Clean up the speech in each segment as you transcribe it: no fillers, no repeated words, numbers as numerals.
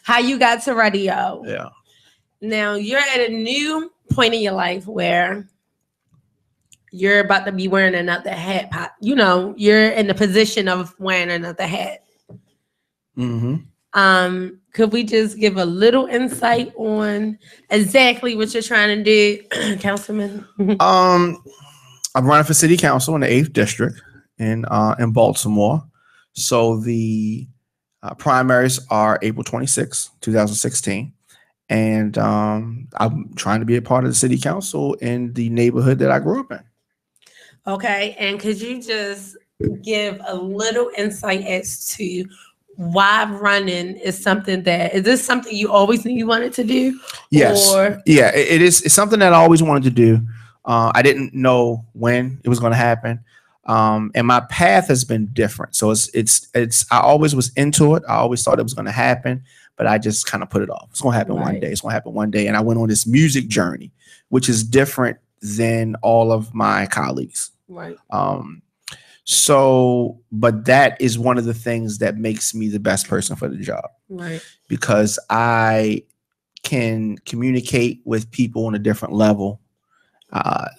How you got to radio. Yeah. Now you're at a new point in your life where you're about to be wearing another hat. You know, you're in the position of wearing another hat. Could we just give a little insight on exactly what you're trying to do, Councilman? I'm running for city council in the 8th district in Baltimore. So the primaries are April 26, 2016. And I'm trying to be a part of the city council in the neighborhood that I grew up in. Okay. And could you just give a little insight as to why running is something is this something you always knew you wanted to do? Yes. Yeah, it is. It's something that I always wanted to do. I didn't know when it was going to happen. And my path has been different. So it's I always was into it. I always thought it was going to happen, but I just kind of put it off. It's going to happen one day. It's going to happen one day. And I went on this music journey, which is different than all of my colleagues. Right. But that is one of the things that makes me the best person for the job. Right. Because I can communicate with people on a different level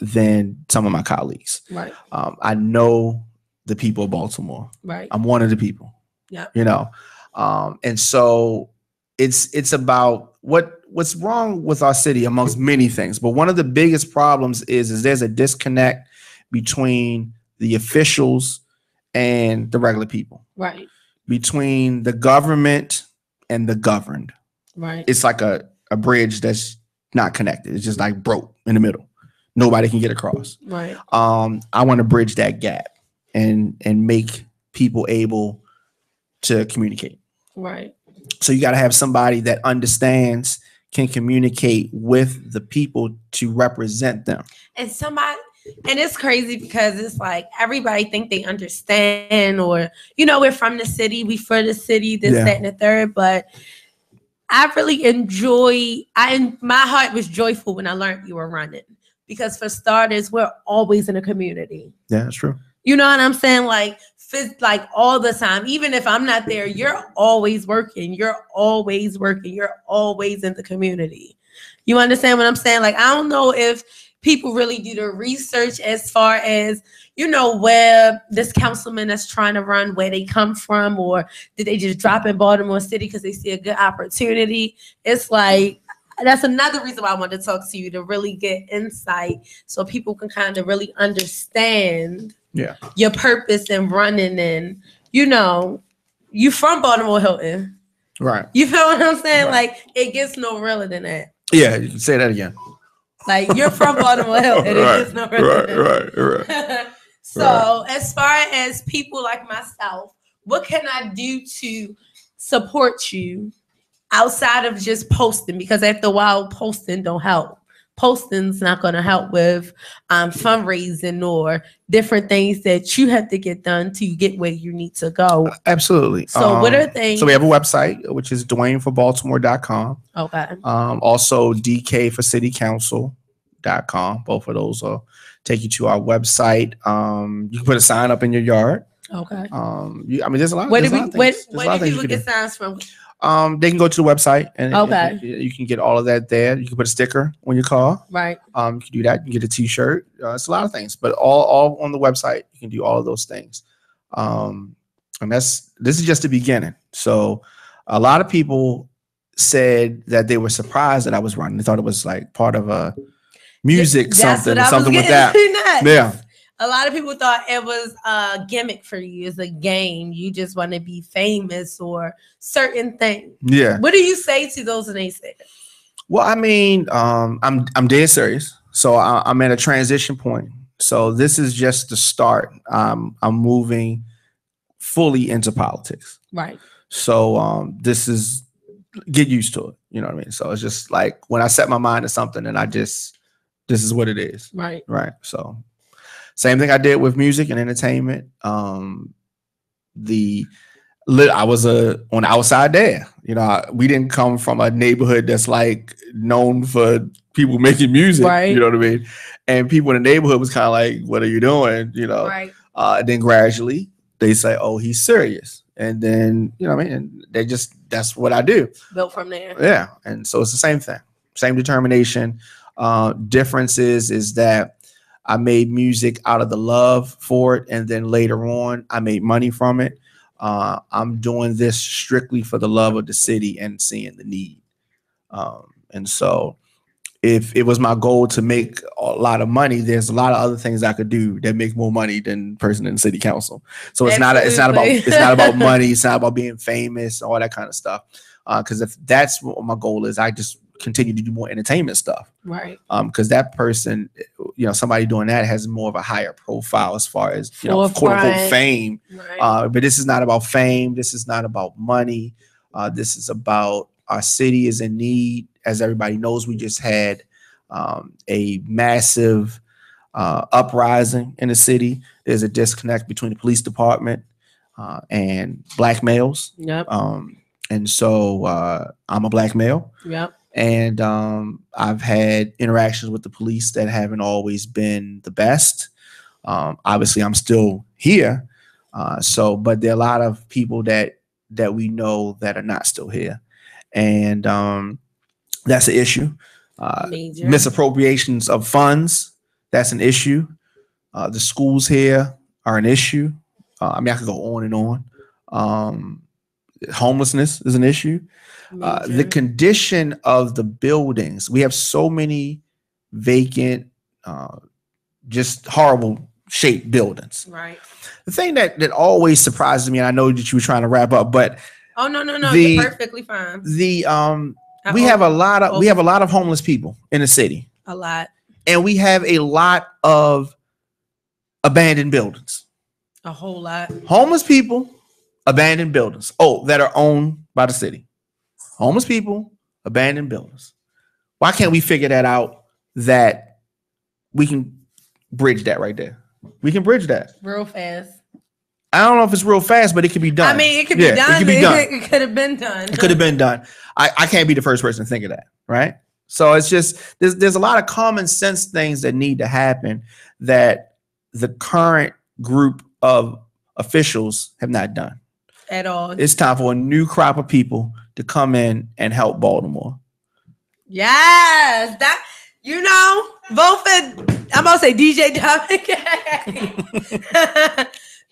than some of my colleagues. Right. I know the people of Baltimore. Right. I'm one of the people. Yeah. You know, and so it's about what's wrong with our city amongst many things. But one of the biggest problems is there's a disconnect between the officials and the regular people. Right. Between the government and the governed. Right. It's like a bridge that's not connected. It's just like broke in the middle. Nobody can get across. Right. I want to bridge that gap and make people able to communicate. Right. So you got to have somebody that understands, can communicate with the people to represent them. And it's crazy because it's like everybody think they understand, or, you know, we're from the city, we for the city, this, that, and the third. But I really my heart was joyful when I learned you were running. Because for starters, we're always in a community. Yeah, that's true. You know what I'm saying? Like all the time. Even if I'm not there, you're always working. You're always working. You're always in the community. You understand what I'm saying? Like, I don't know if people really do the research as far as, you know, where this councilman that's trying to run, where they come from, or did they just drop in Baltimore City because they see a good opportunity? It's like, that's another reason why I wanted to talk to you, to really get insight so people can kind of really understand your purpose in running. And, you know, you from Baltimore Hilton. Right. You feel what I'm saying? Right. Like, it gets no realer than that. Yeah, you can say that again. Like, you're from Baltimore Hilton. It gets no realer than that. Right. So, as far as people like myself, what can I do to support you outside of just posting? Because after a while, posting don't help. Posting's not going to help with fundraising or different things that you have to get done to get where you need to go. Absolutely. So what are things? So we have a website, which is DwayneForBaltimore.com. Okay. Also DKForCityCouncil.com. Both of those will take you to our website. You can put a sign up in your yard. Okay. There's a lot. Where do people get signs from? They can go to the website and you can get all of that there. You can put a sticker on your car. Right. You can do that. You can get a t-shirt. It's a lot of things, but all on the website, you can do all of those things. And this is just the beginning. So a lot of people said that they were surprised that I was running. They thought it was like part of a music something with that. Yeah. A lot of people thought it was a gimmick for you. It's a game. You just want to be famous or certain things. Yeah. What do you say to those naysayers? Well, I mean, I'm dead serious. So I'm at a transition point. So this is just the start. I'm moving fully into politics. Right. So this is, get used to it. You know what I mean? So it's just like when I set my mind to something and this is what it is. Right. Right. So same thing I did with music and entertainment. I was on the outside there. You know, we didn't come from a neighborhood that's like known for people making music. Right. You know what I mean? And people in the neighborhood was kind of like, "What are you doing?" You know. Right. Then gradually they say, "Oh, he's serious." and then you know what I mean. And that's what I do. Built from there. Yeah, and so it's the same thing, same determination. Difference is that I made music out of the love for it, and then later on, I made money from it. I'm doing this strictly for the love of the city and seeing the need. And so if it was my goal to make a lot of money, there's a lot of other things I could do that make more money than person in the city council. So it's not about money. It's not about being famous, all that kind of stuff. Because if that's what my goal is, I just continue to do more entertainment stuff. Right. Because that person, you know, somebody doing that has more of a higher profile as far as, you know, quote unquote fame. Right. But this is not about fame. This is not about money. This is about our city is in need. As everybody knows, we just had a massive uprising in the city. There's a disconnect between the police department and black males. Yep. And so I'm a black male. Yep. And I've had interactions with the police that haven't always been the best. Obviously, I'm still here. But there are a lot of people that we know that are not still here. And that's an issue. Misappropriations of funds, that's an issue. The schools here are an issue. I mean, I could go on and on. Homelessness is an issue. The condition of the buildings. We have so many vacant, just horrible shaped buildings. Right. The thing that always surprises me, and I know that you were trying to wrap up, but oh no, you're perfectly fine. We have a lot of homeless people in the city. A lot. And we have a lot of abandoned buildings. A whole lot. Homeless people, abandoned buildings. That are owned by the city. Homeless people, abandoned buildings. Why can't we figure that out? That we can bridge that right there. We can bridge that real fast. I don't know if it's real fast, but it could be done. I mean, it could be done. It could be done. It could have been done. It could have been done. I can't be the first person to think of that, right? So it's just there's a lot of common sense things that need to happen that the current group of officials have not done at all. It's time for a new crop of people to come in and help Baltimore. Yes, that vote for. I'm gonna say DJ Diamond K.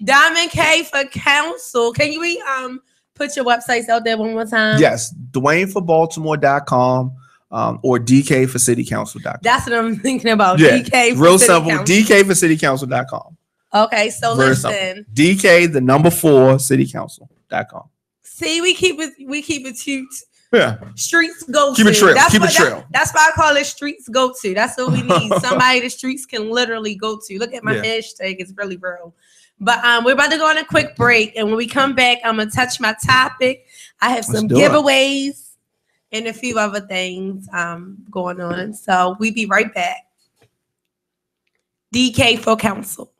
Diamond K for council. Can you put your websites out there one more time? Yes, DwayneForBaltimore.com or DKForCityCouncil.com. That's what I'm thinking about. Yeah, DK for real City simple. Council. DKForCityCouncil.com. Okay, so very listen. Simple. DK, the number 4, CityCouncil.com. See, we keep it cute. Yeah. Streets go keep to. It trail. That's keep what, it trail. That's why I call it streets go to. That's what we need. Somebody the streets can literally go to. Look at my hashtag. It's really real. But we're about to go on a quick break. And when we come back, I'm going to touch my topic. I have some giveaways and a few other things going on. So we'll be right back. DK for council.